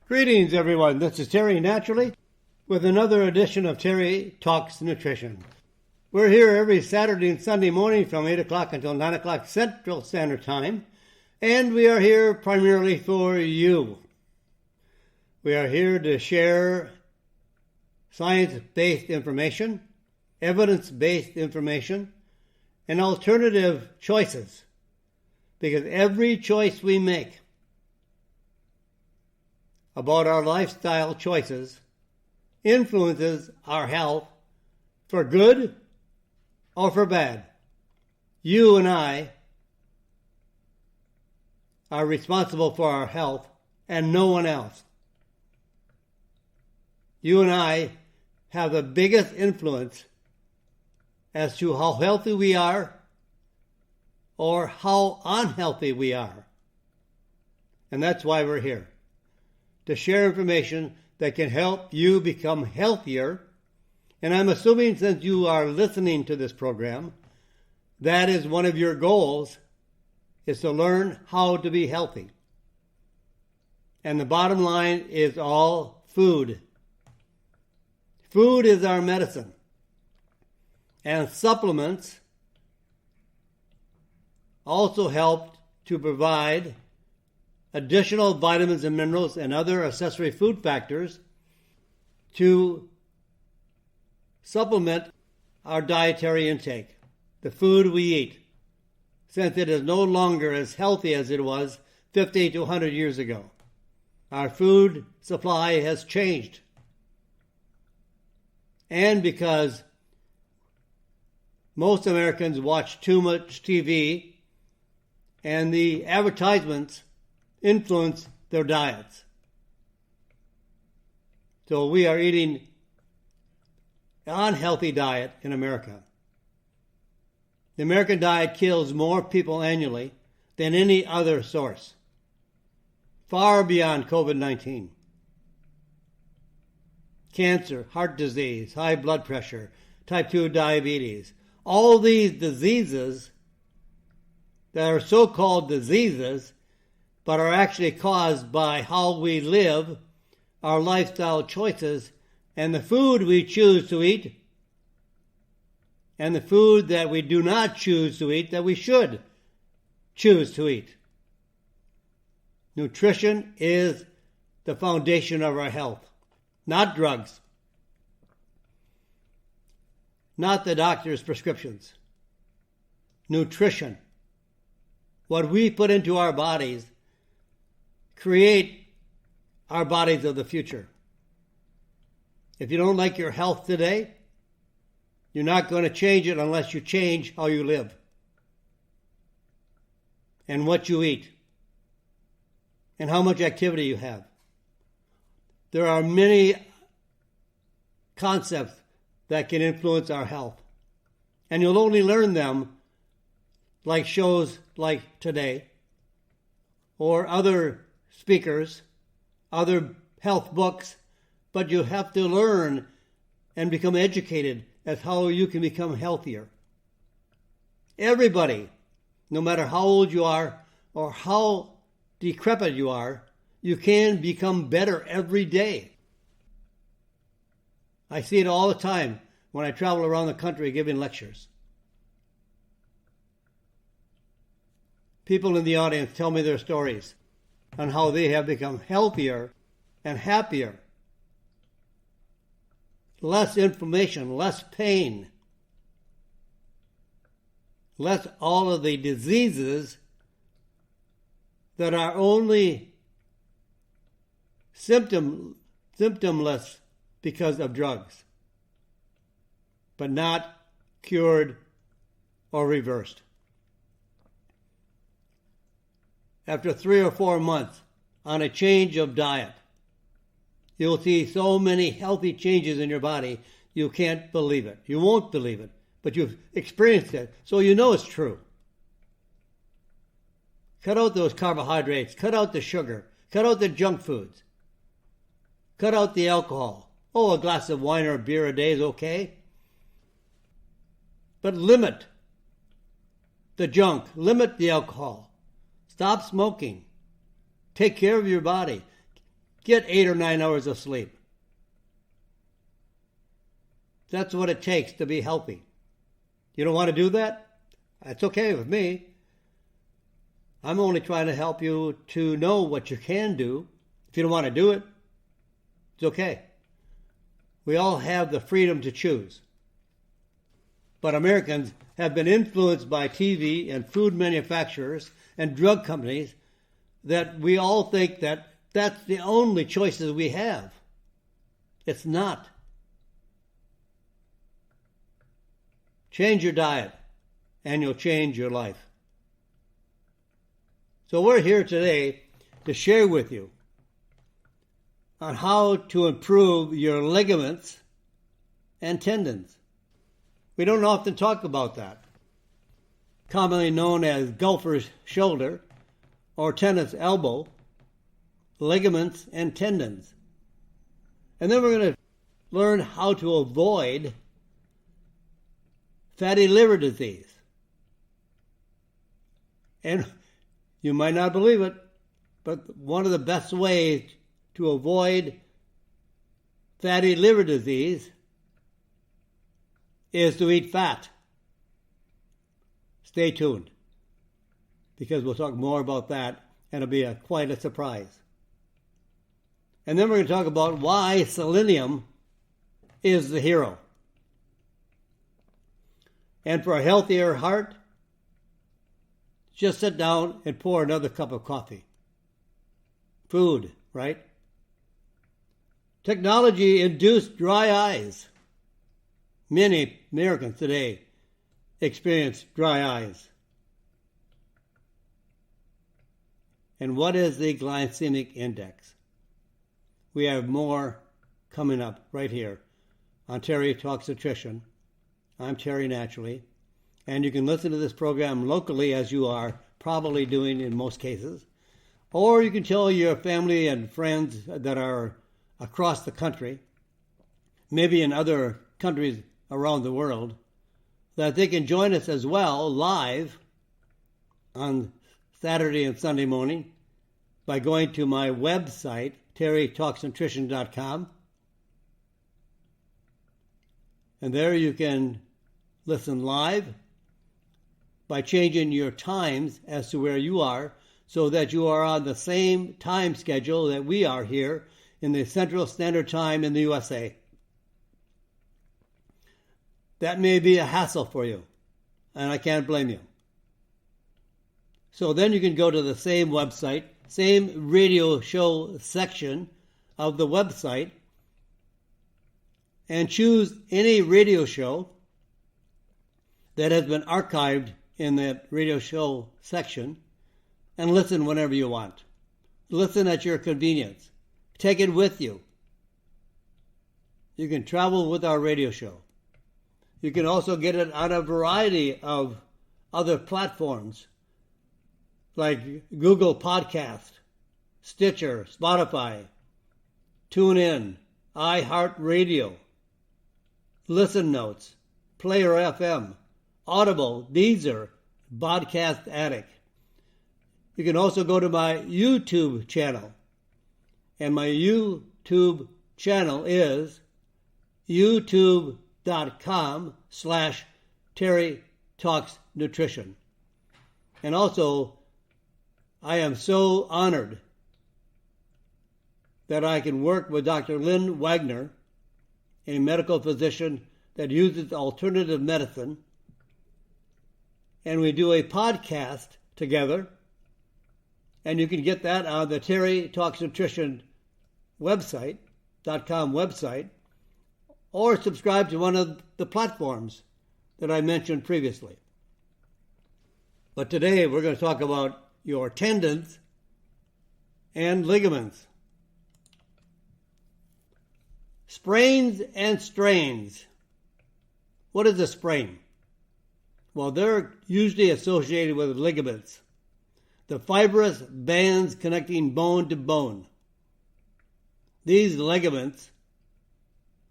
Greetings, everyone. This is Terry Naturally with another edition of Terry Talks Nutrition. We're here every Saturday and Sunday morning from 8 o'clock until 9 o'clock Central Standard Time, and we are here primarily for you. We are here to share science-based information, evidence-based information, and alternative choices, because every choice we make about our lifestyle choices influences our health for good or for bad. You and I are responsible for our health and no one else. You and I have the biggest influence as to how healthy we are or how unhealthy we are. And that's why we're here, to share information that can help you become healthier. And I'm assuming since you are listening to this program, that is one of your goals, is to learn how to be healthy. And the bottom line is all food. Food is our medicine. And supplements also help to provide additional vitamins and minerals and other accessory food factors to supplement our dietary intake, the food we eat, since it is no longer as healthy as it was 50 to 100 years ago. Our food supply has changed. And because most Americans watch too much TV and the advertisements influence their diets. So we are eating an unhealthy diet in America. The American diet kills more people annually than any other source, far beyond COVID-19. Cancer, heart disease, high blood pressure, type 2 diabetes, all these diseases that are so-called diseases but are actually caused by how we live, our lifestyle choices, and the food we choose to eat, and the food that we do not choose to eat that we should choose to eat. Nutrition is the foundation of our health, not drugs, not the doctor's prescriptions. Nutrition. What we put into our bodies create our bodies of the future. If you don't like your health today, you're not going to change it unless you change how you live and what you eat and how much activity you have. There are many concepts that can influence our health, and you'll only learn them like shows like today or other speakers, other health books, but you have to learn and become educated as how you can become healthier. Everybody, no matter how old you are or how decrepit you are, you can become better every day. I see it all the time when I travel around the country giving lectures. People in the audience tell me their stories on how they have become healthier and happier. Less inflammation, less pain, less all of the diseases that are only symptomless because of drugs, but not cured or reversed. After 3 or 4 months on a change of diet, you'll see so many healthy changes in your body, you can't believe it. You won't believe it, but you've experienced it, so you know it's true. Cut out those carbohydrates, cut out the sugar, cut out the junk foods, cut out the alcohol. Oh, a glass of wine or beer a day is okay. But limit the junk, limit the alcohol. Stop smoking. Take care of your body. Get 8 or 9 hours of sleep. That's what it takes to be healthy. You don't want to do that? That's okay with me. I'm only trying to help you to know what you can do. If you don't want to do it, it's okay. We all have the freedom to choose. But Americans have been influenced by TV and food manufacturers and drug companies that we all think that that's the only choices we have. It's not. Change your diet and you'll change your life. So we're here today to share with you on how to improve your ligaments and tendons. We don't often talk about that. Commonly known as golfer's shoulder or tennis elbow, ligaments and tendons. And then we're going to learn how to avoid fatty liver disease. And you might not believe it, but one of the best ways to avoid fatty liver disease is to eat fat. Stay tuned, because we'll talk more about that, and it'll be quite a surprise. And then we're going to talk about why selenium is the hero. And for a healthier heart, just sit down and pour another cup of coffee. Food, right? Technology-induced dry eyes. Many Americans today experience dry eyes. And what is the glycemic index? We have more coming up right here on Terry Talks Nutrition. I'm Terry Naturally, and you can listen to this program locally, as you are probably doing in most cases, or you can tell your family and friends that are across the country, maybe in other countries around the world, that they can join us as well live on Saturday and Sunday morning by going to my website, terrytalksnutrition.com. And there you can listen live by changing your times as to where you are so that you are on the same time schedule that we are here in the Central Standard Time in the USA. That may be a hassle for you, and I can't blame you. So then you can go to the same website, same radio show section of the website, and choose any radio show that has been archived in that radio show section and listen whenever you want. Listen at your convenience. Take it with you. You can travel with our radio show. You can also get it on a variety of other platforms like Google Podcast, Stitcher, Spotify, TuneIn, iHeartRadio, Listen Notes, Player FM, Audible, Deezer, Podcast Addict. You can also go to my YouTube channel. And my YouTube channel is youtube.com/Terry Talks Nutrition. And also, I am so honored that I can work with Dr. Lynn Wagner, a medical physician that uses alternative medicine, and we do a podcast together, and you can get that on the Terry Talks Nutrition website.com website, or subscribe to one of the platforms that I mentioned previously. But today we're going to talk about your tendons and ligaments. Sprains and strains. What is a sprain? Well, they're usually associated with ligaments, the fibrous bands connecting bone to bone. These ligaments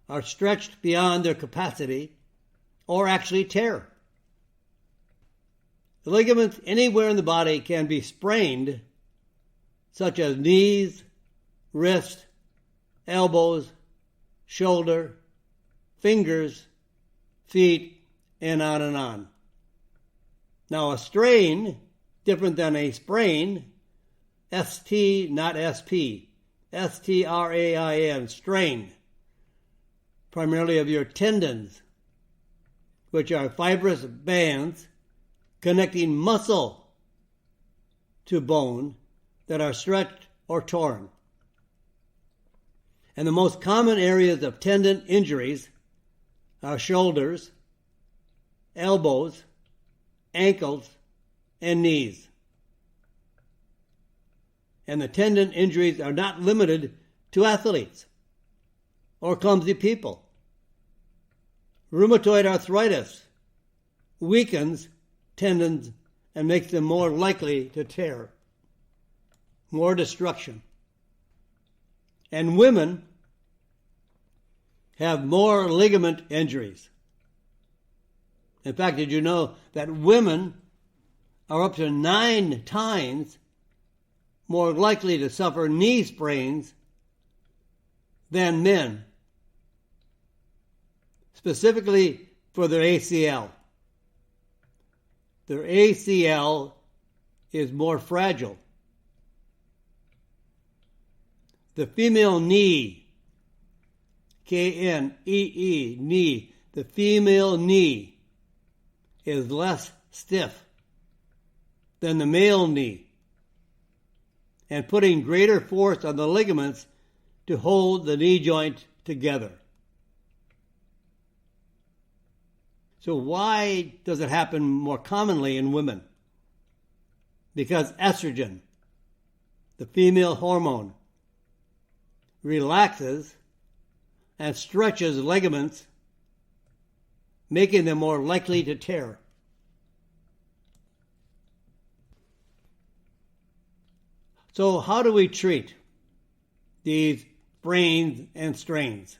are stretched beyond their capacity or actually tear. The ligaments anywhere in the body can be sprained, such as knees, wrist, elbows, shoulder, fingers, feet, and on and on. Now a strain, different than a sprain, S-T, not S-P, S-T-R-A-I-N, strain, primarily of your tendons, which are fibrous bands connecting muscle to bone that are stretched or torn. And the most common areas of tendon injuries are shoulders, elbows, ankles, and knees. And the tendon injuries are not limited to athletes or clumsy people. Rheumatoid arthritis weakens tendons and makes them more likely to tear. More destruction. And women have more ligament injuries. In fact, did you know that women are up to 9 times more likely to suffer knee sprains than men, specifically for their ACL. Their ACL is more fragile. The female knee, K-N-E-E, knee, the female knee is less stiff than the male knee, and putting greater force on the ligaments to hold the knee joint together. So why does it happen more commonly in women? Because estrogen, the female hormone, relaxes and stretches ligaments, making them more likely to tear. So how do we treat these sprains and strains?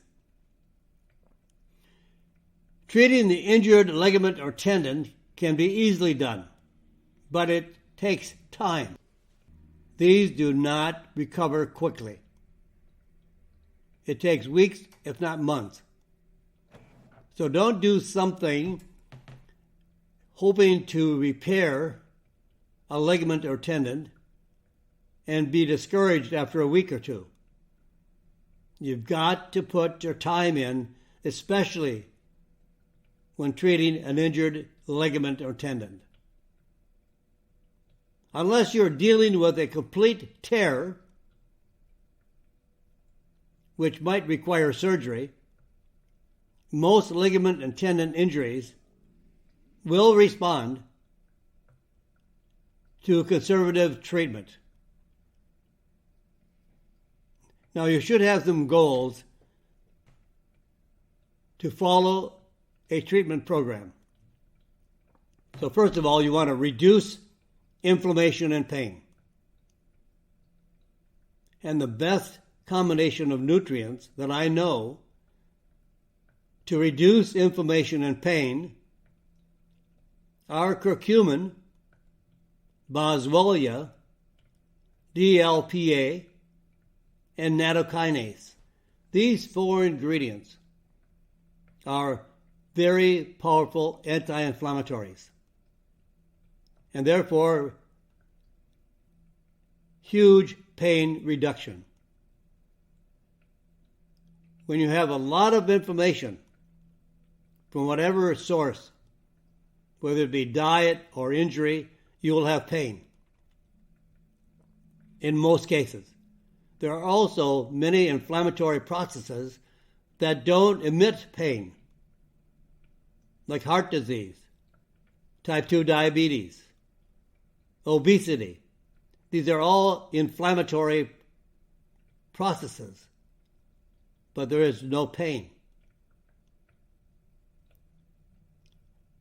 Treating the injured ligament or tendon can be easily done, but it takes time. These do not recover quickly. It takes weeks, if not months. So don't do something hoping to repair a ligament or tendon and be discouraged after a week or two. You've got to put your time in, especially when treating an injured ligament or tendon. Unless you're dealing with a complete tear, which might require surgery, most ligament and tendon injuries will respond to conservative treatment. Now, you should have some goals to follow a treatment program. So first of all, you want to reduce inflammation and pain. And the best combination of nutrients that I know to reduce inflammation and pain are curcumin, boswellia, DLPA, and nattokinase. These 4 ingredients are very powerful anti-inflammatories, and therefore huge pain reduction. When you have a lot of inflammation from whatever source, whether it be diet or injury, you will have pain. In most cases. There are also many inflammatory processes that don't emit pain, like heart disease, type 2 diabetes, obesity. These are all inflammatory processes, but there is no pain.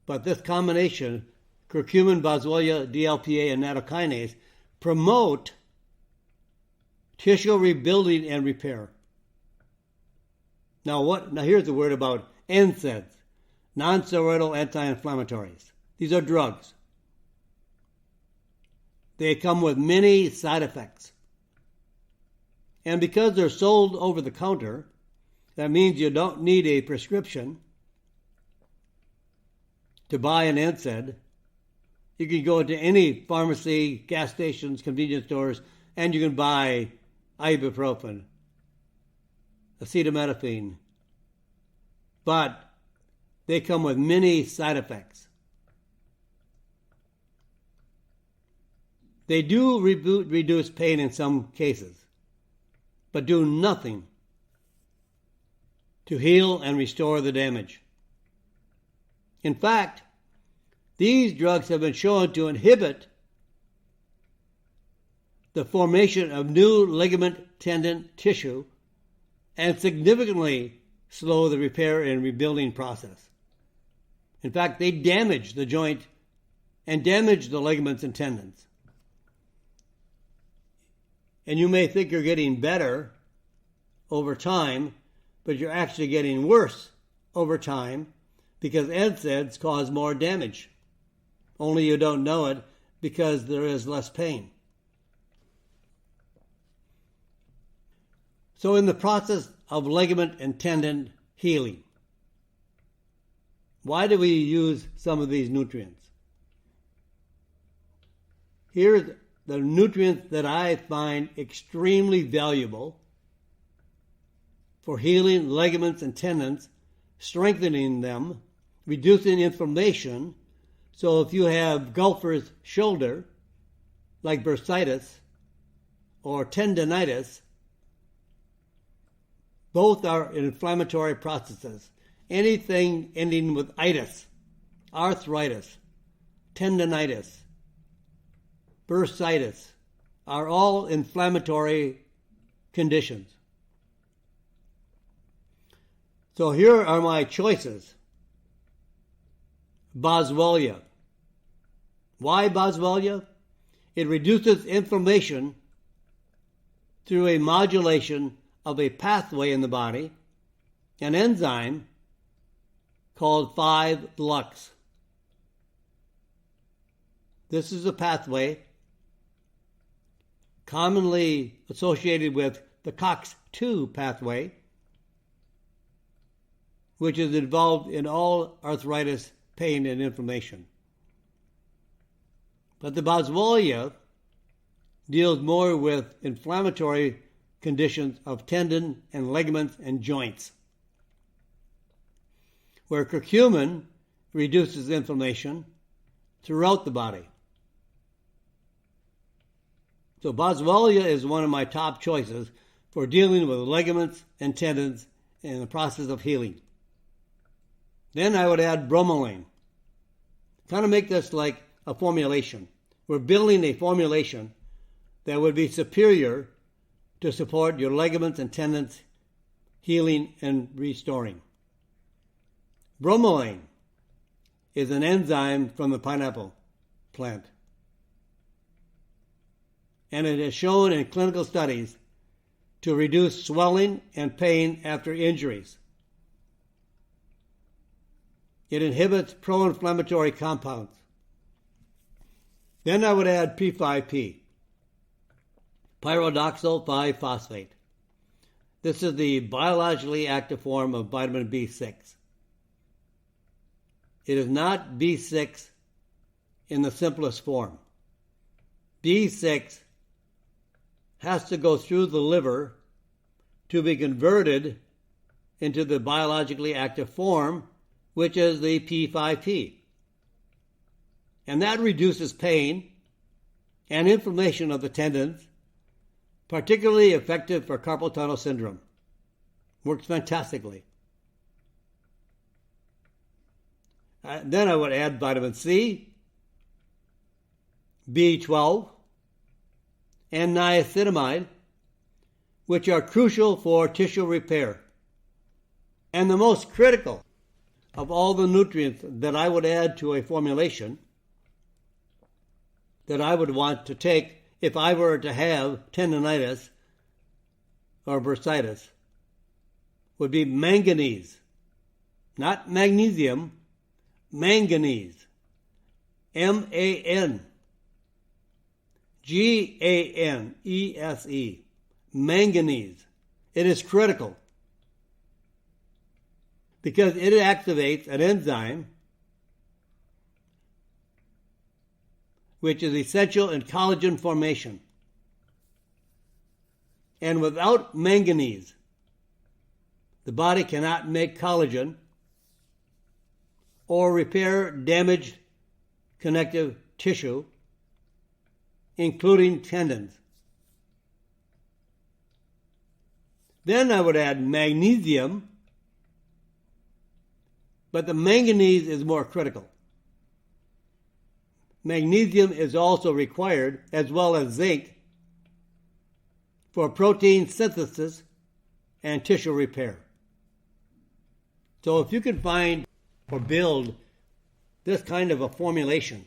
But this combination, curcumin, boswellia, DLPA, and nattokinase, promote tissue rebuilding and repair. Now here's the word about NSAIDs, non-steroidal anti-inflammatories. These are drugs. They come with many side effects. And because they're sold over the counter, that means you don't need a prescription to buy an NSAID. You can go into any pharmacy, gas stations, convenience stores, and you can buy ibuprofen, acetaminophen. But they come with many side effects. They do reduce pain in some cases, but do nothing to heal and restore the damage. In fact, these drugs have been shown to inhibit the formation of new ligament tendon tissue and significantly slow the repair and rebuilding process. In fact, they damage the joint and damage the ligaments and tendons. And you may think you're getting better over time, but you're actually getting worse over time because NSAIDs cause more damage. Only you don't know it because there is less pain. So in the process of ligament and tendon healing, why do we use some of these nutrients? Here's the nutrients that I find extremely valuable for healing ligaments and tendons, strengthening them, reducing inflammation. So if you have golfer's shoulder, like bursitis or tendonitis, both are inflammatory processes. Anything ending with itis, arthritis, tendonitis, bursitis are all inflammatory conditions. So here are my choices. Boswellia. Why Boswellia? It reduces inflammation through a modulation of a pathway in the body, an enzyme called 5-lux. This is a pathway commonly associated with the COX-2 pathway, which is involved in all arthritis, pain, and inflammation. But the Boswellia deals more with inflammatory conditions of tendon and ligaments and joints, where curcumin reduces inflammation throughout the body. So Boswellia is one of my top choices for dealing with ligaments and tendons in the process of healing. Then I would add bromelain. Kind of make this like a formulation. We're building a formulation that would be superior to support your ligaments and tendons healing and restoring. Bromelain is an enzyme from the pineapple plant. And it is shown in clinical studies to reduce swelling and pain after injuries. It inhibits pro-inflammatory compounds. Then I would add P5P, pyridoxal 5-phosphate. This is the biologically active form of vitamin B6. It is not B6 in the simplest form. B6 has to go through the liver to be converted into the biologically active form, which is the P5P. And that reduces pain and inflammation of the tendons, particularly effective for carpal tunnel syndrome. Works fantastically. Then I would add vitamin C, B12, and niacinamide, which are crucial for tissue repair. And the most critical of all the nutrients that I would add to a formulation that I would want to take if I were to have tendonitis or bursitis would be manganese. Not magnesium, manganese. M-A-N. G-A-N-E-S-E. manganese. It is critical because it activates an enzyme which is essential in collagen formation. And without manganese, the body cannot make collagen or repair damaged connective tissue, including tendons. Then I would add magnesium, but the manganese is more critical. Magnesium is also required, as well as zinc, for protein synthesis and tissue repair. So if you can find or build this kind of a formulation,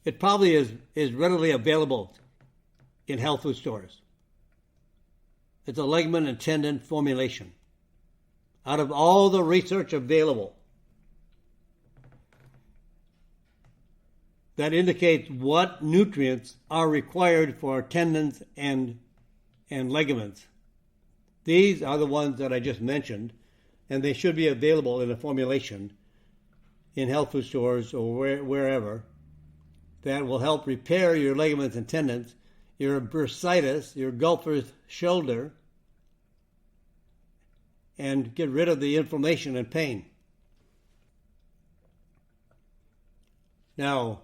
it probably is readily available in health food stores. It's a ligament and tendon formulation. Out of all the research available that indicates what nutrients are required for tendons and ligaments, these are the ones that I just mentioned, and they should be available in a formulation in health food stores or wherever that will help repair your ligaments and tendons, your bursitis, your golfer's shoulder, and get rid of the inflammation and pain. Now,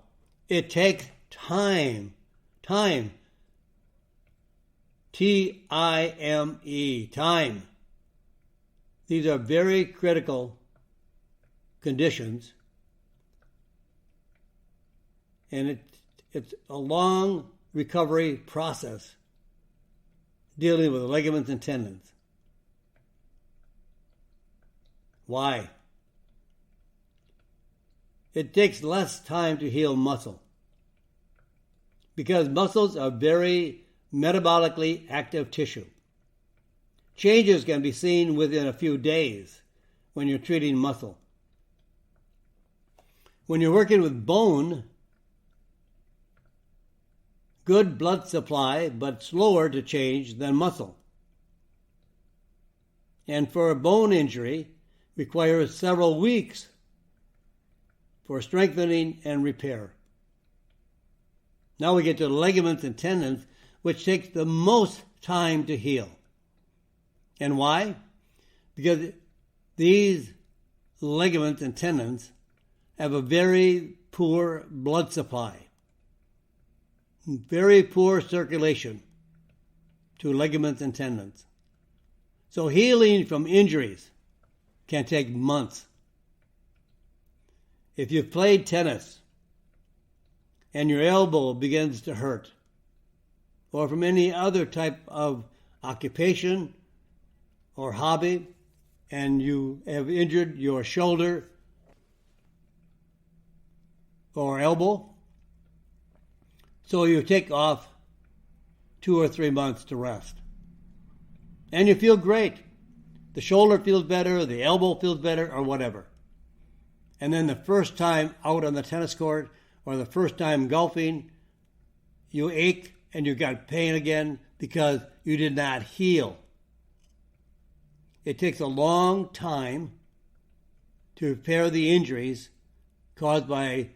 it takes time. T-I-M-E, time. These are very critical conditions, and it's a long recovery process dealing with ligaments and tendons. Why? It takes less time to heal muscle because muscles are very metabolically active tissue. Changes can be seen within a few days when you're treating muscle. When you're working with bone, good blood supply, but slower to change than muscle. And for a bone injury, requires several weeks for strengthening and repair. Now we get to the ligaments and tendons, which takes the most time to heal. And why? Because these ligaments and tendons have a very poor blood supply, very poor circulation to ligaments and tendons. So healing from injuries can take months. If you've played tennis and your elbow begins to hurt, or from any other type of occupation or hobby, and you have injured your shoulder or elbow, so you take off 2 or 3 months to rest. And you feel great. The shoulder feels better, the elbow feels better, or whatever. And then the first time out on the tennis court or the first time golfing, you ache and you got pain again because you did not heal. It takes a long time to repair the injuries caused by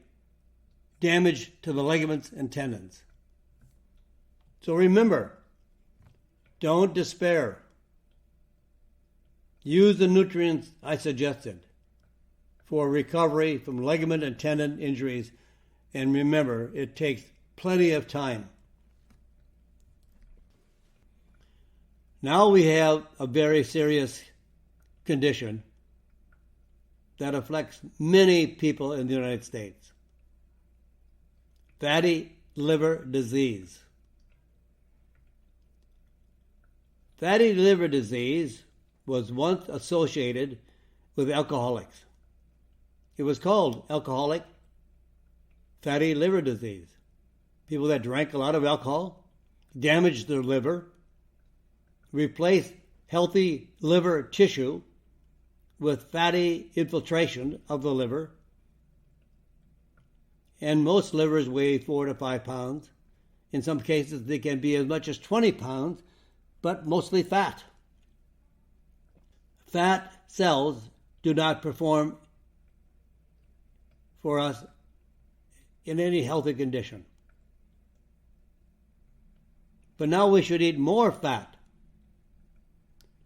damage to the ligaments and tendons. So remember, don't despair. Use the nutrients I suggested for recovery from ligament and tendon injuries, and remember, it takes plenty of time. Now we have a very serious condition that affects many people in the United States. Fatty liver disease. Fatty liver disease was once associated with alcoholics. It was called alcoholic fatty liver disease. People that drank a lot of alcohol damaged their liver, replaced healthy liver tissue with fatty infiltration of the liver, and most livers weigh 4 to 5 pounds, In some cases, they can be as much as 20 pounds, but mostly fat. Fat cells do not perform for us in any healthy condition. But now we should eat more fat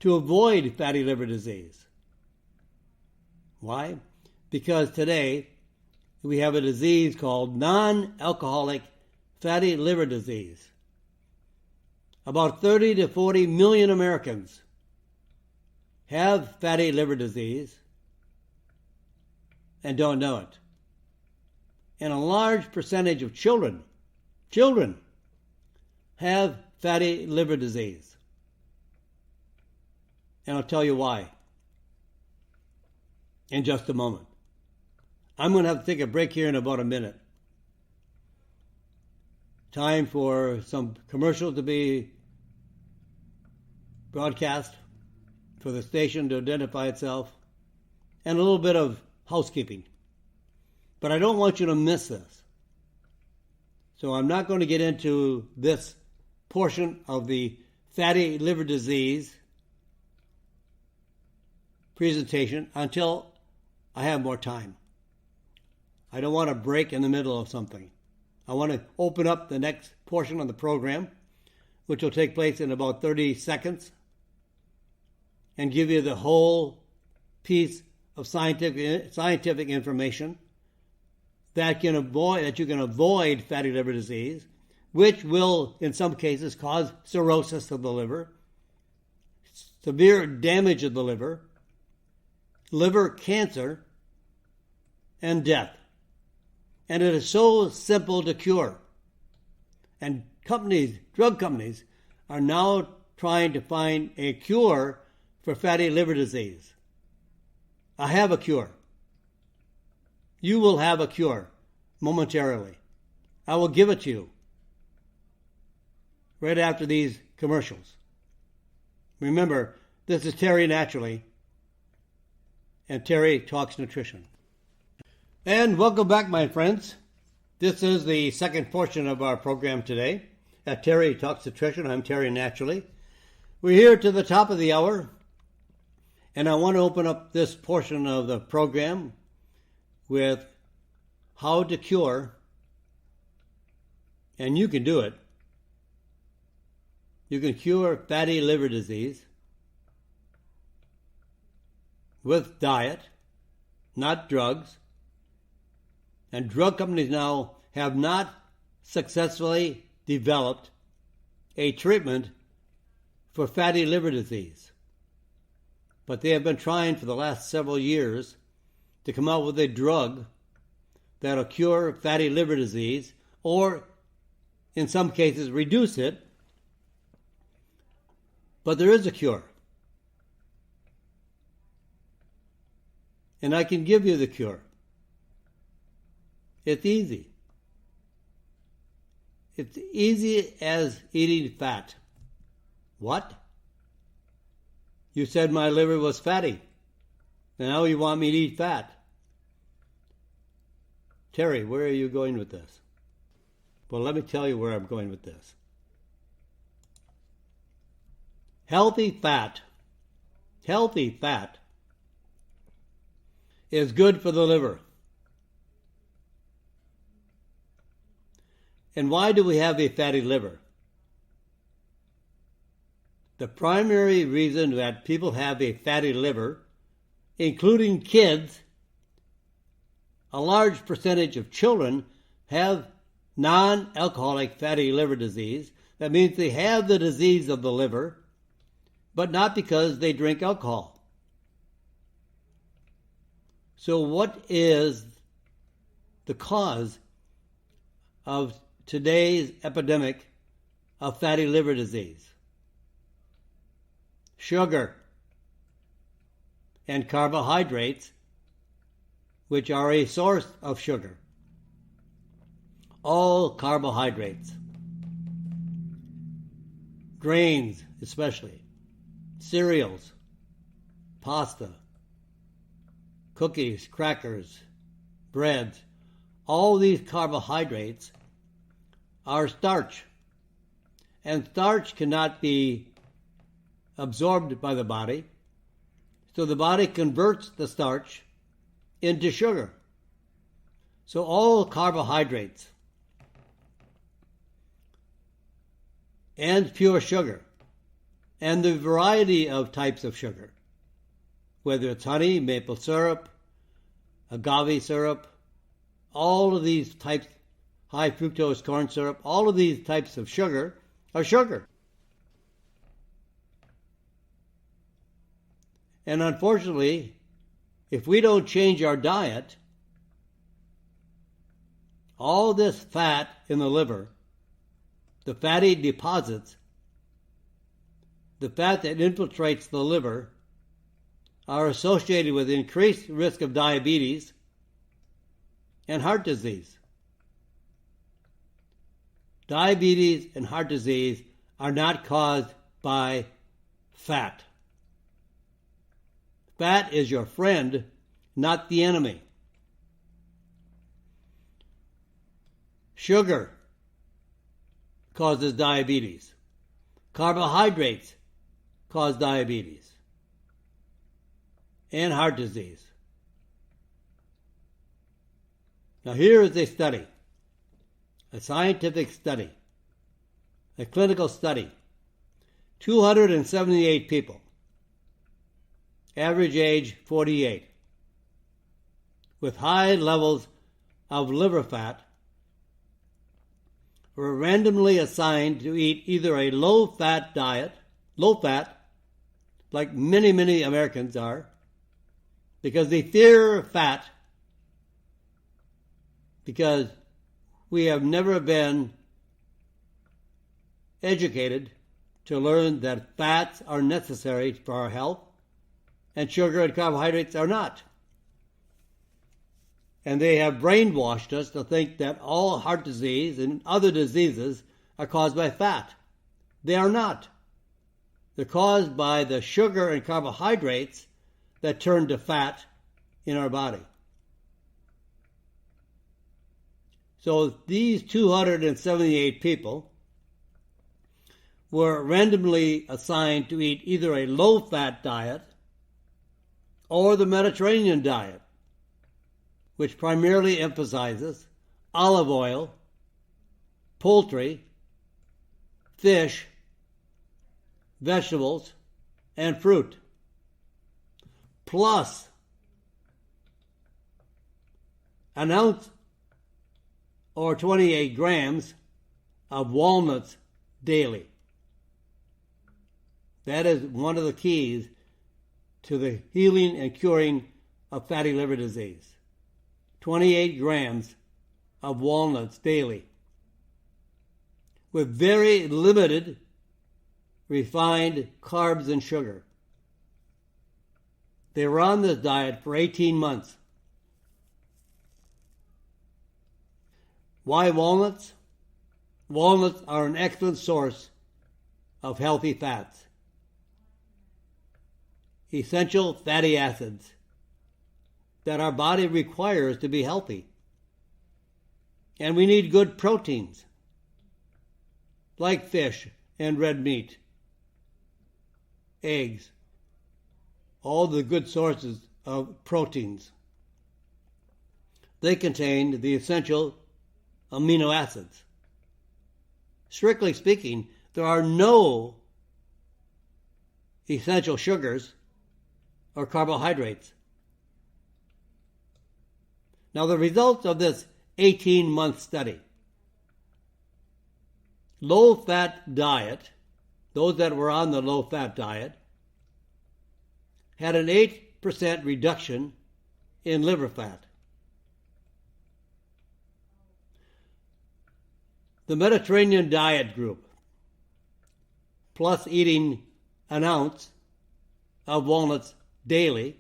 to avoid fatty liver disease. Why? Because today we have a disease called non-alcoholic fatty liver disease. About 30 to 40 million Americans have fatty liver disease and don't know it. And a large percentage of children have fatty liver disease. And I'll tell you why in just a moment. I'm going to have to take a break here in about a minute. Time for some commercials to be broadcast, for the station to identify itself, and a little bit of housekeeping. But I don't want you to miss this. So I'm not going to get into this portion of the fatty liver disease presentation until I have more time. I don't want to break in the middle of something. I want to open up the next portion of the program, which will take place in about 30 seconds, and give you the whole piece of scientific information that you can avoid fatty liver disease, which will, in some cases, cause cirrhosis of the liver, severe damage of the liver cancer, and death. And it is so simple to cure. And drug companies, are now trying to find a cure for fatty liver disease. I have a cure. You will have a cure momentarily. I will give it to you right after these commercials. Remember, this is Terry Naturally, and Terry Talks Nutrition. And welcome back, my friends. This is the second portion of our program today at Terry Talks Nutrition. I'm Terry Naturally. We're here to the top of the hour, and I want to open up this portion of the program with how to cure, and you can do it. You can cure fatty liver disease with diet, not drugs. And drug companies now have not successfully developed a treatment for fatty liver disease. But they have been trying for the last several years to come out with a drug that will cure fatty liver disease, or in some cases reduce it. But there is a cure. And I can give you the cure. It's easy. It's easy as eating fat. What? You said my liver was fatty. Now you want me to eat fat. Terry, where are you going with this? Well, let me tell you where I'm going with this. Healthy fat is good for the liver. And why do we have a fatty liver? The primary reason that people have a fatty liver, including kids, a large percentage of children have non-alcoholic fatty liver disease. That means they have the disease of the liver, but not because they drink alcohol. So what is the cause of today's epidemic of fatty liver disease? Sugar and carbohydrates, which are a source of sugar. All carbohydrates, grains especially, cereals, pasta, cookies, crackers, breads, all these carbohydrates are starch. and starch cannot be absorbed by the body, so the body converts the starch into sugar. So all carbohydrates and pure sugar and the variety of types of sugar, whether it's honey, maple syrup, agave syrup, all of these types, high fructose corn syrup, all of these types of sugar are sugar. And unfortunately, if we don't change our diet, all this fat in the liver, the fatty deposits, the fat that infiltrates the liver, are associated with increased risk of diabetes and heart disease. Diabetes and heart disease are not caused by fat. Fat is your friend, not the enemy. Sugar causes diabetes. Carbohydrates cause diabetes and heart disease. Now here is a study, a scientific study, a clinical study. 278 people, average age 48, with high levels of liver fat, were randomly assigned to eat either a low-fat diet, low-fat, like many Americans are, because they fear fat, because we have never been educated to learn that fats are necessary for our health and sugar and carbohydrates are not. And they have brainwashed us to think that all heart disease and other diseases are caused by fat. They are not. They're caused by the sugar and carbohydrates that turn to fat in our body. So these 278 people were randomly assigned to eat either a low-fat diet or the Mediterranean diet, which primarily emphasizes olive oil, poultry, fish, vegetables, and fruit, plus an ounce or 28 grams of walnuts daily. That is one of the keys to the healing and curing of fatty liver disease. 28 grams of walnuts daily, with very limited refined carbs and sugar. They were on this diet for 18 months. Why walnuts? Walnuts are an excellent source of healthy fats, essential fatty acids that our body requires to be healthy. And we need good proteins, like fish and red meat, eggs, all the good sources of proteins. They contain the essential amino acids. Strictly speaking, there are no essential sugars or carbohydrates. Now, the results of this 18-month study: low-fat diet, those that were on the low-fat diet, had an 8% reduction in liver fat. The Mediterranean diet group, plus eating an ounce of walnuts daily,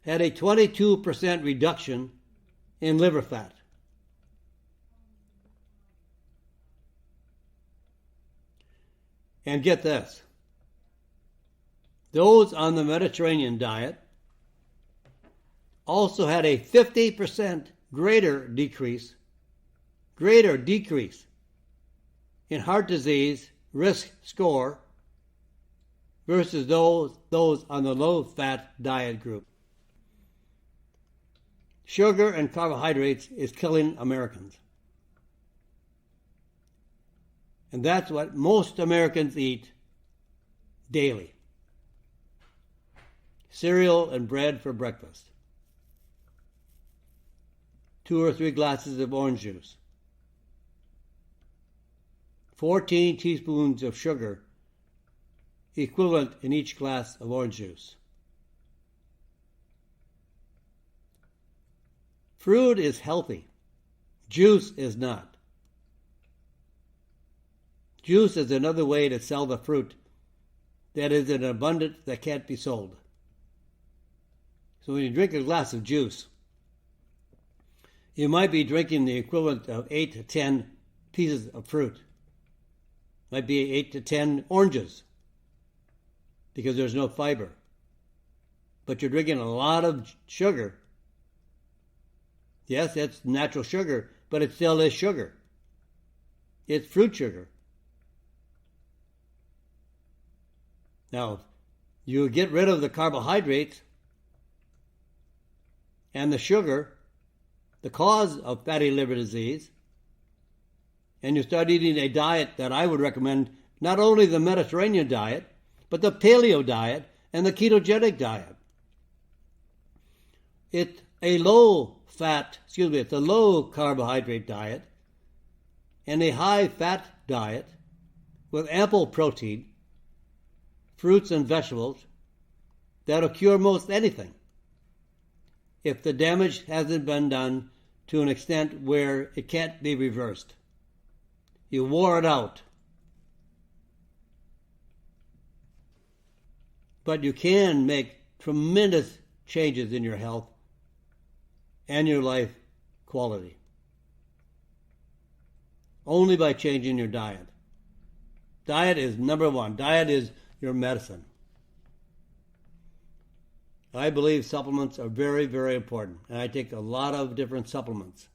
had a 22% reduction in liver fat. And get this, those on the Mediterranean diet also had a 50% greater decrease in heart disease risk score versus those on the low-fat diet group. Sugar and carbohydrates is killing Americans. And that's what most Americans eat daily. Cereal and bread for breakfast. 2 or 3 glasses of orange juice. 14 teaspoons of sugar, equivalent in each glass of orange juice. Fruit is healthy. Juice is not. Juice is another way to sell the fruit that is in abundance that can't be sold. So when you drink a glass of juice, you might be drinking the equivalent of 8 to 10 pieces of fruit. Might be 8 to 10 oranges because there's no fiber. But you're drinking a lot of sugar. Yes, it's natural sugar, but it still is sugar. It's fruit sugar. Now, you get rid of the carbohydrates and the sugar, the cause of fatty liver disease, and you start eating a diet that I would recommend, not only the Mediterranean diet, but the paleo diet and the ketogenic diet. It's a low carbohydrate diet and a high fat diet with ample protein, fruits and vegetables that'll cure most anything if the damage hasn't been done to an extent where it can't be reversed. You wore it out. But you can make tremendous changes in your health and your life quality. Only by changing your diet. Diet is number one. Diet is your medicine. I believe supplements are very, very important. And I take a lot of different supplements.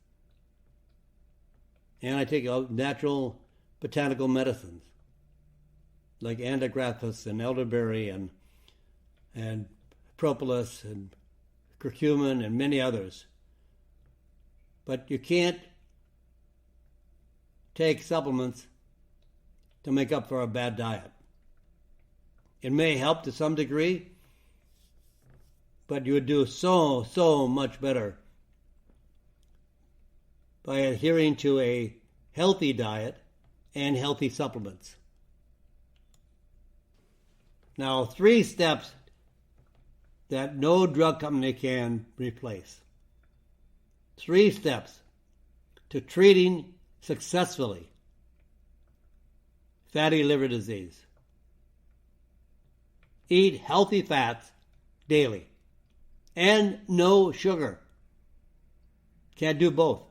And I take natural botanical medicines like antigraphis and elderberry and propolis and curcumin and many others. But you can't take supplements to make up for a bad diet. It may help to some degree, but you would do so much better by adhering to a healthy diet and healthy supplements. Now, 3 steps that no drug company can replace. 3 steps to treating successfully fatty liver disease. Eat healthy fats daily and no sugar. Can't do both.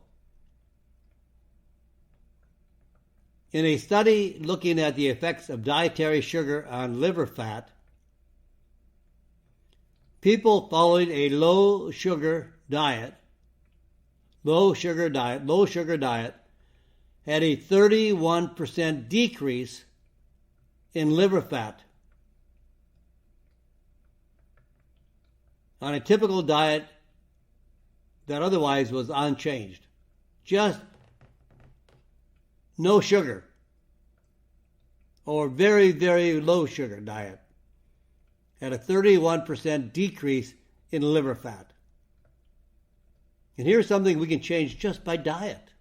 In a study looking at the effects of dietary sugar on liver fat, people following a low sugar diet had a 31% decrease in liver fat. On a typical diet that otherwise was unchanged. Just no sugar or very, very low sugar diet had a 31% decrease in liver fat. And here's something we can change just by diet.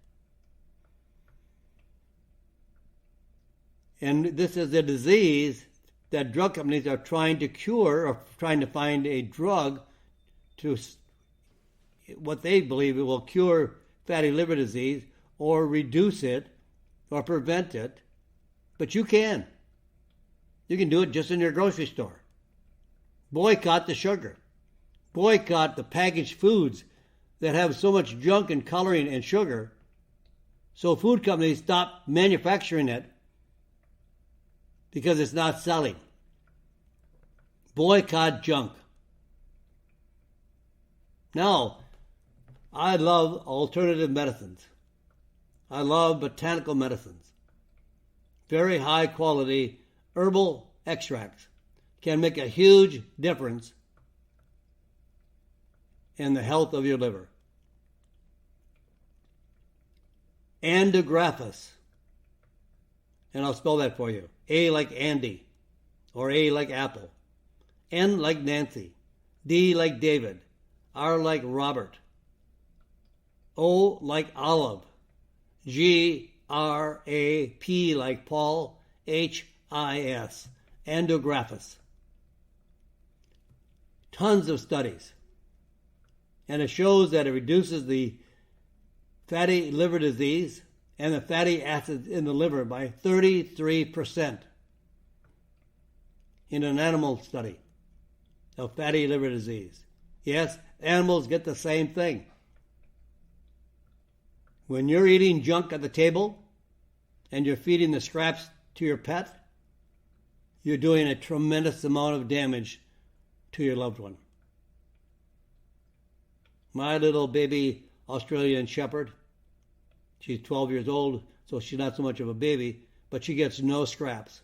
And this is a disease that drug companies are trying to cure or trying to find a drug to what they believe it will cure fatty liver disease or reduce it or prevent it. But you can. You can do it just in your grocery store. Boycott the sugar. Boycott the packaged foods that have so much junk and coloring and sugar. So food companies stop manufacturing it because it's not selling. Boycott junk. Now, I love alternative medicines. I love botanical medicines. very high quality herbal extracts can make a huge difference in the health of your liver. Andrographis, and I'll spell that for you. A like Andy, or A like Apple. N like Nancy. D like David. R like Robert. O like Olive. G R A P like Paul. H I S. Andrographis. Tons of studies. And it shows that it reduces the fatty liver disease and the fatty acids in the liver by 33% in an animal study of fatty liver disease. Yes, animals get the same thing. When you're eating junk at the table and you're feeding the scraps to your pet, you're doing a tremendous amount of damage to your loved one. My little baby Australian Shepherd, she's 12 years old, so she's not so much of a baby, but she gets no scraps.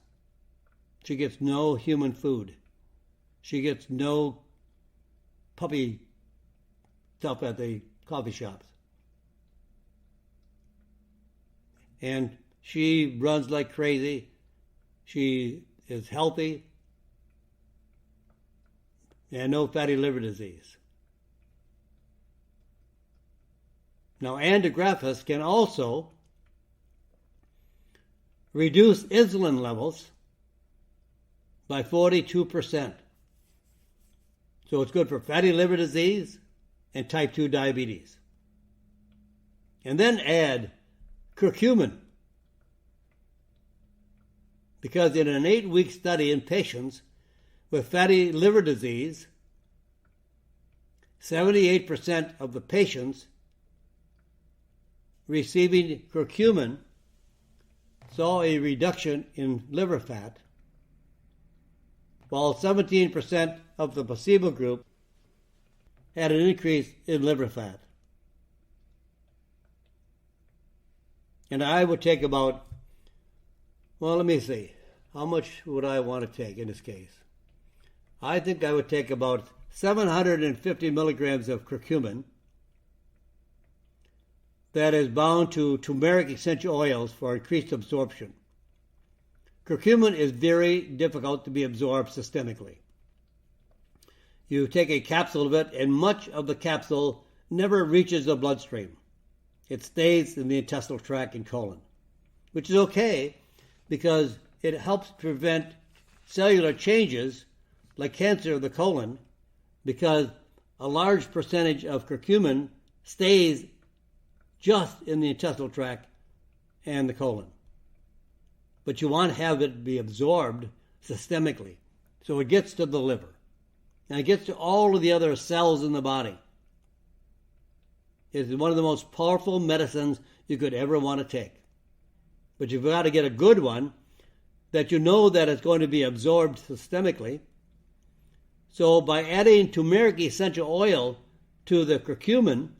She gets no human food. She gets no puppy stuff at the coffee shops. And she runs like crazy. She is healthy and no fatty liver disease. Now, Andrographis can also reduce insulin levels by 42%. So it's good for fatty liver disease and type 2 diabetes. And then add curcumin. Because in an 8-week study in patients with fatty liver disease, 78% of the patients receiving curcumin saw a reduction in liver fat, while 17% of the placebo group had an increase in liver fat. And I would take about, well, let me see, how much would I want to take in this case? I think I would take about 750 milligrams of curcumin that is bound to turmeric essential oils for increased absorption. Curcumin is very difficult to be absorbed systemically. You take a capsule of it, and much of the capsule never reaches the bloodstream. It stays in the intestinal tract and colon, which is okay because it helps prevent cellular changes like cancer of the colon, because a large percentage of curcumin stays just in the intestinal tract and the colon. But you want to have it be absorbed systemically, so it gets to the liver, and it gets to all of the other cells in the body. It's one of the most powerful medicines you could ever want to take. But you've got to get a good one that you know that it's going to be absorbed systemically. So by adding turmeric essential oil to the curcumin,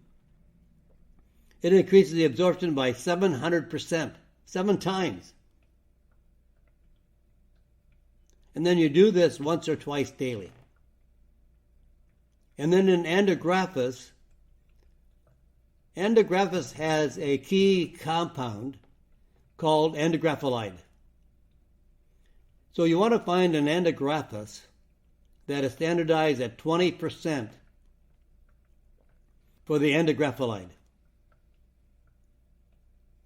it increases the absorption by 700%, 7 times. And then you do this once or twice daily. And then in Andrographis has a key compound called andrographylide. So you want to find an Andrographis that is standardized at 20% for the andrographylide.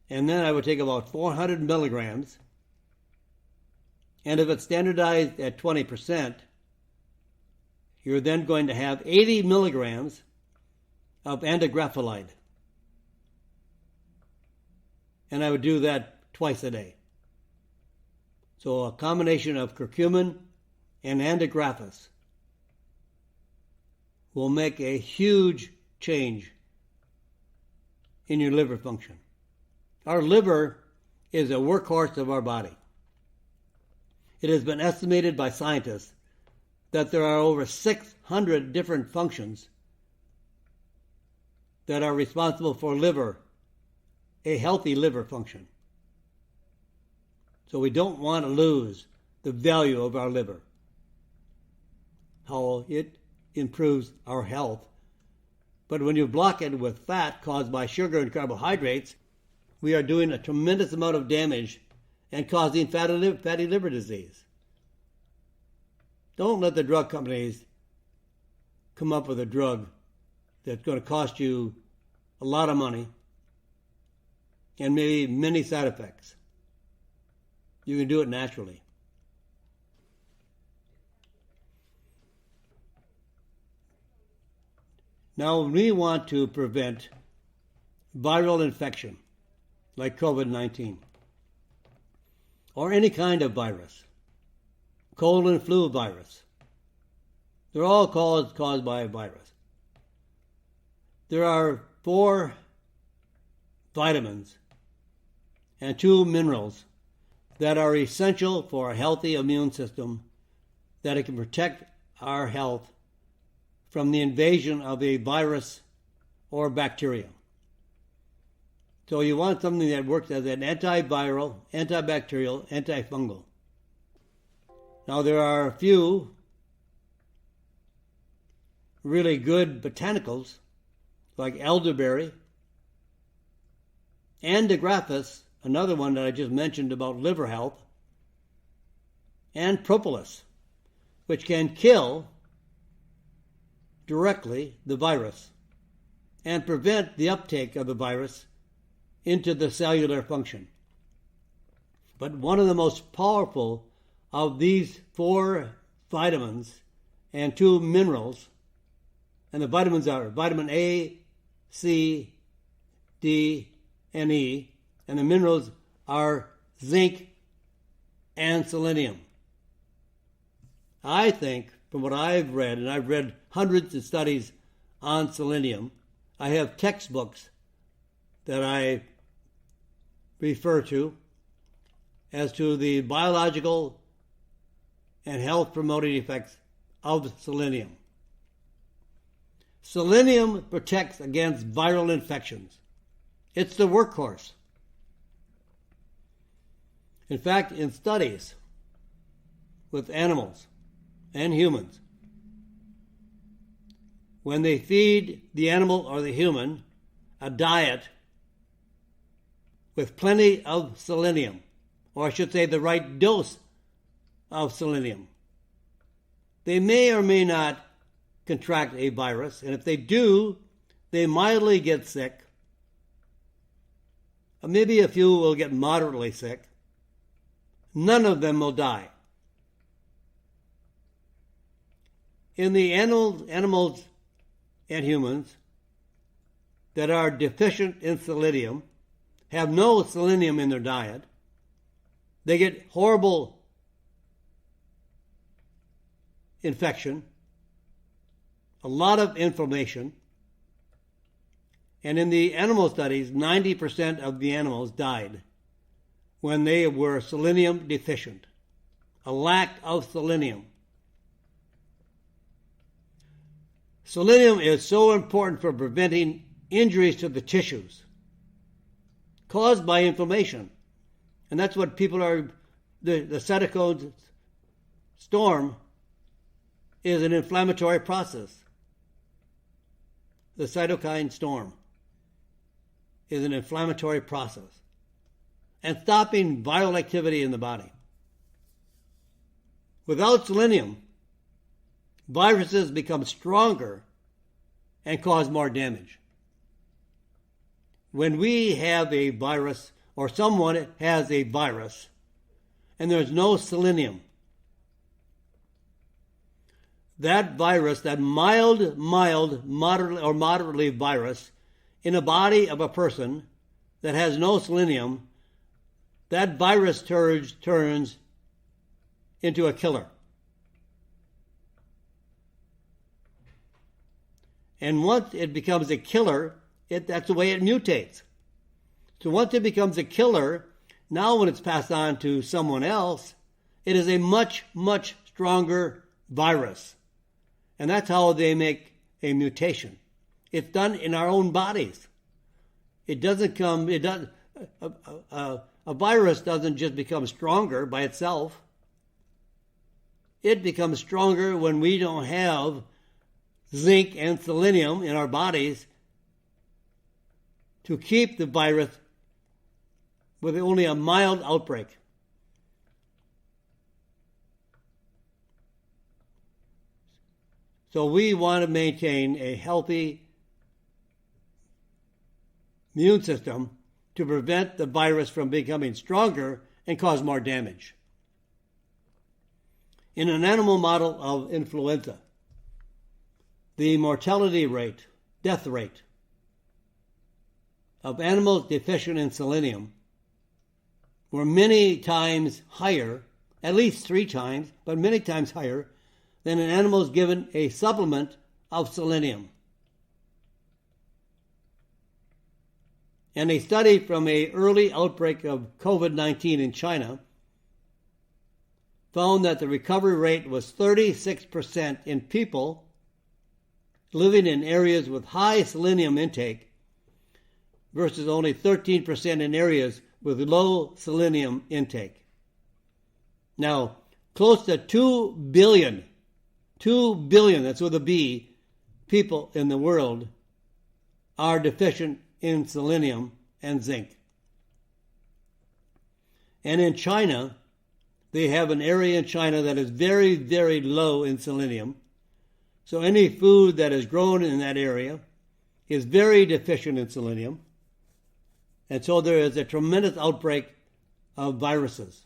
And then I would take about 400 milligrams. And if it's standardized at 20%, you're then going to have 80 milligrams of andrographylide. And I would do that twice a day. So a combination of curcumin and Andrographis will make a huge change in your liver function. Our liver is a workhorse of our body. It has been estimated by scientists that there are over 600 different functions that are responsible for liver, a healthy liver function. So we don't want to lose the value of our liver, how it improves our health. But when you block it with fat caused by sugar and carbohydrates, we are doing a tremendous amount of damage and causing fatty liver disease. Don't let the drug companies come up with a drug that's going to cost you a lot of money and maybe many side effects. You can do it naturally. Now, we want to prevent viral infection like COVID-19 or any kind of virus, cold and flu virus. They're all caused by a virus. There are 4 vitamins and 2 minerals that are essential for a healthy immune system, that it can protect our health from the invasion of a virus or bacteria. So you want something that works as an antiviral, antibacterial, antifungal. Now there are a few really good botanicals like elderberry, andigraphis, another one that I just mentioned about liver health, and propolis, which can kill directly the virus and prevent the uptake of the virus into the cellular function. But one of the most powerful of these 4 vitamins and 2 minerals, and the vitamins are vitamin A, C, D, and E, and the minerals are zinc and selenium. I think, from what I've read, and I've read hundreds of studies on selenium, I have textbooks that I refer to as to the biological and health-promoting effects of selenium. Selenium protects against viral infections. It's the workhorse. In fact, in studies with animals and humans, when they feed the animal or the human a diet with plenty of selenium, or I should say the right dose of selenium, they may or may not contract a virus, and if they do, they mildly get sick. Maybe a few will get moderately sick. None of them will die. In the animals and humans that are deficient in selenium, have no selenium in their diet, they get horrible infection, a lot of inflammation, and in the animal studies, 90% of the animals died when they were selenium deficient, a lack of selenium. Selenium is so important for preventing injuries to the tissues caused by inflammation. And that's what people are, the cytokine storm is an inflammatory process. The cytokine storm is an inflammatory process and stopping viral activity in the body. Without selenium, viruses become stronger and cause more damage. When we have a virus, or someone has a virus, and there's no selenium, that virus, that moderately virus in a body of a person that has no selenium, that virus turns into a killer. And once it becomes a killer, that's the way it mutates. So once it becomes a killer, now when it's passed on to someone else, it is a much, much stronger virus. And that's how they make a mutation. It's done in our own bodies. It doesn't come, a A virus doesn't just become stronger by itself. It becomes stronger when we don't have zinc and selenium in our bodies to keep the virus with only a mild outbreak. So we want to maintain a healthy immune system to prevent the virus from becoming stronger and cause more damage. In an animal model of influenza, the mortality rate, death rate, of animals deficient in selenium were many times higher, at least 3 times, but many times higher, than in animals given a supplement of selenium. And a study from an early outbreak of COVID-19 in China found that the recovery rate was 36% in people living in areas with high selenium intake versus only 13% in areas with low selenium intake. Now, close to 2 billion, that's with a B, people in the world are deficient in selenium and zinc. And in China, they have an area in China that is very, very low in selenium. So any food that is grown in that area is very deficient in selenium. And so there is a tremendous outbreak of viruses.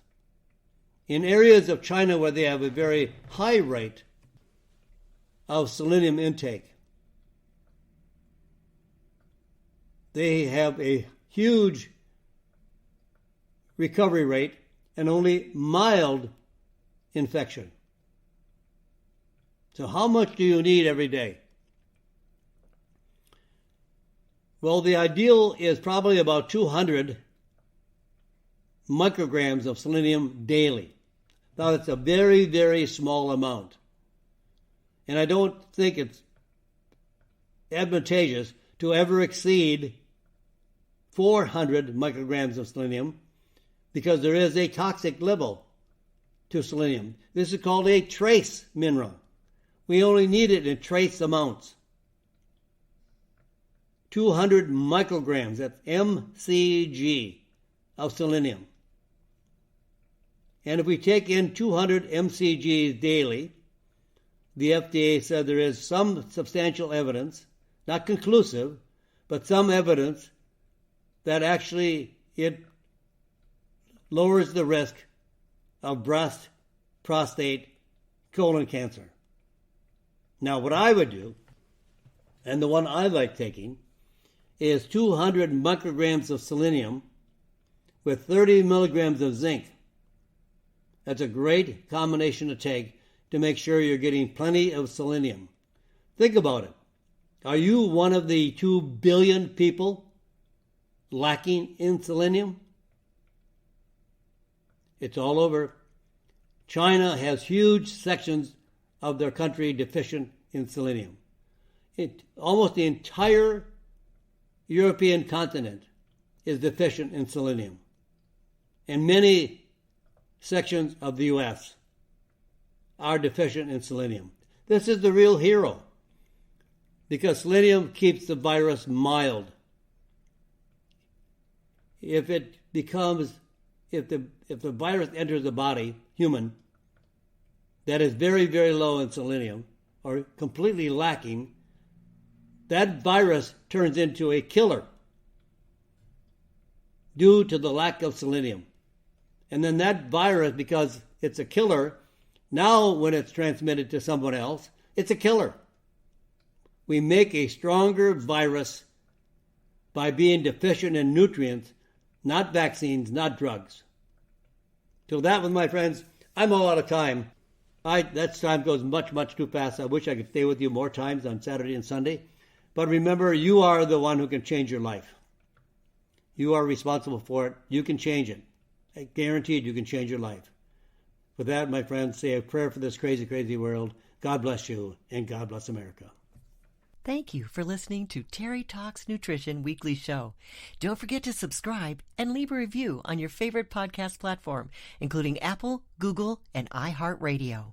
In areas of China where they have a very high rate of selenium intake, they have a huge recovery rate and only mild infection. So how much do you need every day? Well, the ideal is probably about 200 micrograms of selenium daily. Now, that's a very, very small amount. And I don't think it's advantageous to ever exceed 400 micrograms of selenium because there is a toxic level to selenium. This is called a trace mineral. We only need it in trace amounts. 200 micrograms, that's mcg, of selenium. And if we take in 200 mcg daily, the FDA said there is some substantial evidence, not conclusive, but some evidence that actually it lowers the risk of breast, prostate, colon cancer. Now, what I would do, and the one I like taking, is 200 micrograms of selenium with 30 milligrams of zinc. That's a great combination to take to make sure you're getting plenty of selenium. Think about it. Are you one of the 2 billion people lacking in selenium? It's all over. China has huge sections of their country deficient in selenium. Almost the entire European continent is deficient in selenium. And many sections of the U.S. are deficient in selenium. This is the real hero because selenium keeps the virus mild. If the virus enters the body, human, that is very, very low in selenium or completely lacking, that virus turns into a killer due to the lack of selenium. And then that virus, because it's a killer, now when it's transmitted to someone else, it's a killer. We make a stronger virus by being deficient in nutrients, not vaccines, not drugs. So that was, my friends, I'm all out of time. That time goes much, much too fast. I wish I could stay with you more times on Saturday and Sunday. But remember, you are the one who can change your life. You are responsible for it. You can change it. I guaranteed you can change your life. With that, my friends, say a prayer for this crazy, crazy world. God bless you, and God bless America. Thank you for listening to Terry Talks Nutrition Weekly Show. Don't forget to subscribe and leave a review on your favorite podcast platform, including Apple, Google, and iHeartRadio.